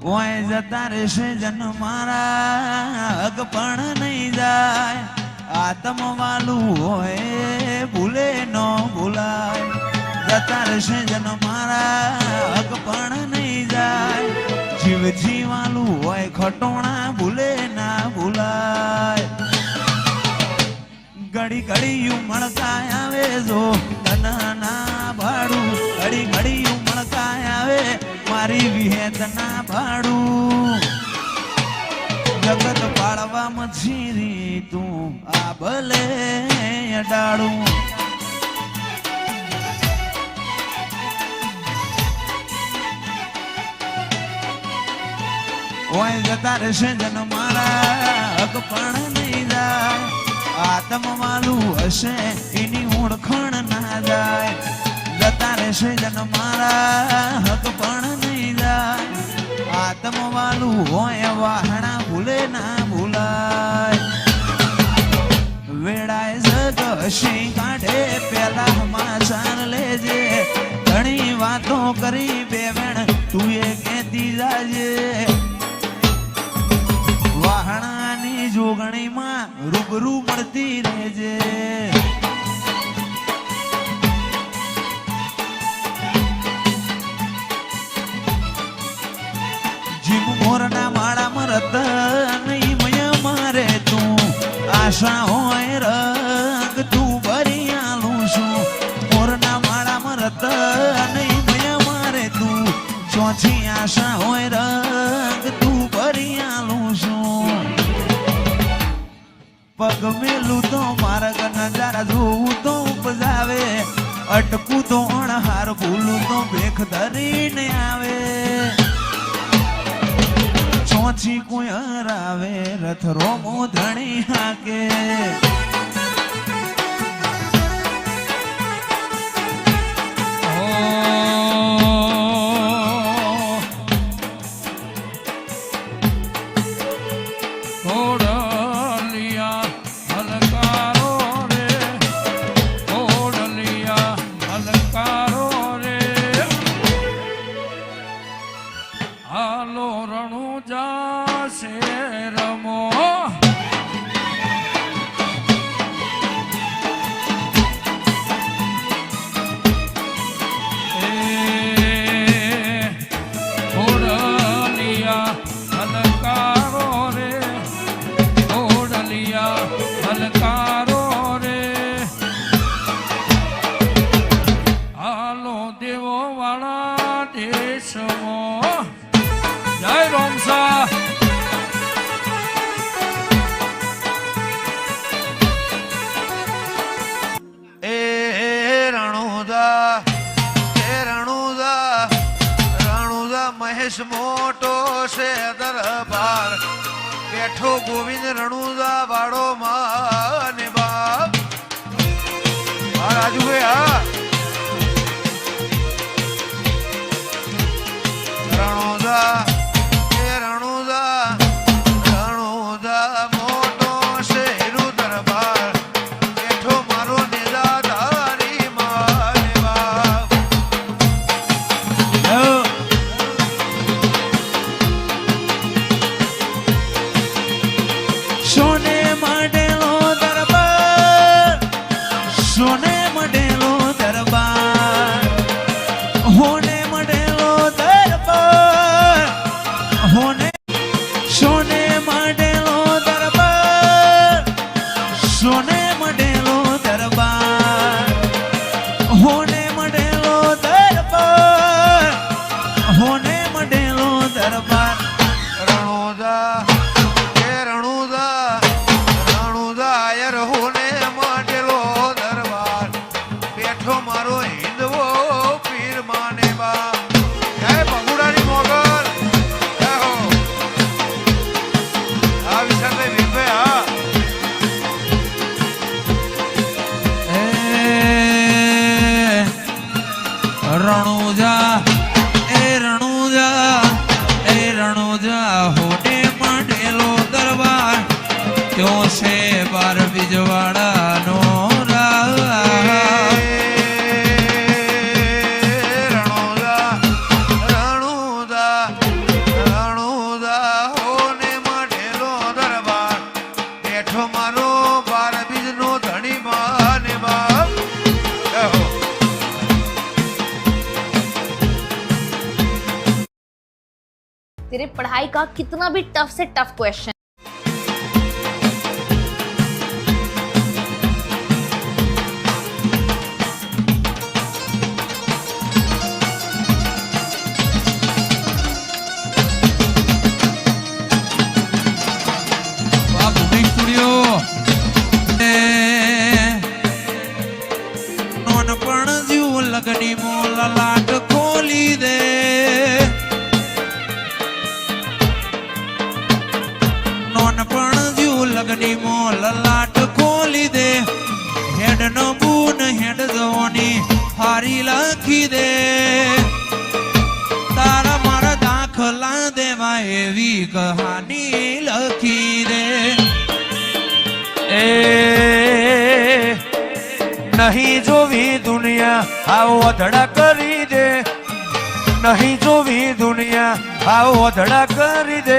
ઓય જતા રહેશે જન મારા હક પણ નહીં જાય આત્મ વાલું હોય ભૂલે ન ભૂલાય જતા રહેશે જન મારા હક પણ નહીં જાય જીવ જીવાલું હોય ખટોણા ભૂલે ના ભૂલાય ઘડી ઘડી ઉમળકા આવે જો તના ભાડું ઘડી ઘડી ઉમળકા આવે મારી વિહેત ના ભાડું જગત પાડવા મછીરી તું આ ભલે અડાડું ઓય જતા રહેશે જન મારા હક પણ નહીં જાય આત્મ વાલું હશે એની ઓળખણ ના જાય જતા રહેશે જન મારા હક પણ નહીં જાય આત્મ વાલું હોય વાહણા ભૂલે ના ભૂલાય વેળાએ જગ હશે કાઢે પેલા સમાચાર લેજે ઘણી વાતો કરી બેવેણ તું એ કહેતી જાજે વાહણાની જોગણીમાં રૂબરૂ મળતી રહેજે જીવ મોરના માળામાં રતન મય મારે તું આશા હોય રંગ તું ભરી આલું છું મોરના માળામાં રતન મય મારે તું ચોથી આશા હોય રંગ તું ભરી આલું છું પગ મેલું તો માર્ગ નજારા જોવું તો ઉપજાવે અટકું તો અણહાર ભૂલું તો ભેખ ધરીને આવે ચોથી કોઈ હરાવે રથ રોમો ધણી હાકે મોટો છે દરબાર બેઠો ગોવિંદ રણુજા વાળો માને બાપ રાજુ હા રણુજા મોટો છે હીરું દરબાર બેઠો મારો નિરાધારી માને બાપ સોને મડેલો દરબાર સોને મડેલો દરબાર હોને મડેલો દરબાર હોને સોને મડેલો દરબાર સોને મડેલો દરબાર હોને મડેલો દરબાર હોને મડેલો દરબાર રણોદા મારો હિંદવો પીર માને બા જય ભગુડાની મોગલ જય હો આ વિશાલભાઈ ભીમભાઈ હા રણુજા હોટે માંડેલો દરબાર ત્યો છે બાર બીજવાડાનો तेरे पढ़ाई का कितना भी टफ से टफ क्वेश्चन લગની મોલ લાટ ખોલી દે નોનપણ જીવ લગની મોલ લાટ ખોલી દે હેડ નો બૂન હેડ જવાની હારી લખી દે તારા મારા દાખલા દેવા એવી કહાની લખી દે नहीं जोवी दुनिया आओ अधड़ा करी दे नहीं जोवी दुनिया आओ अधड़ा करी दे।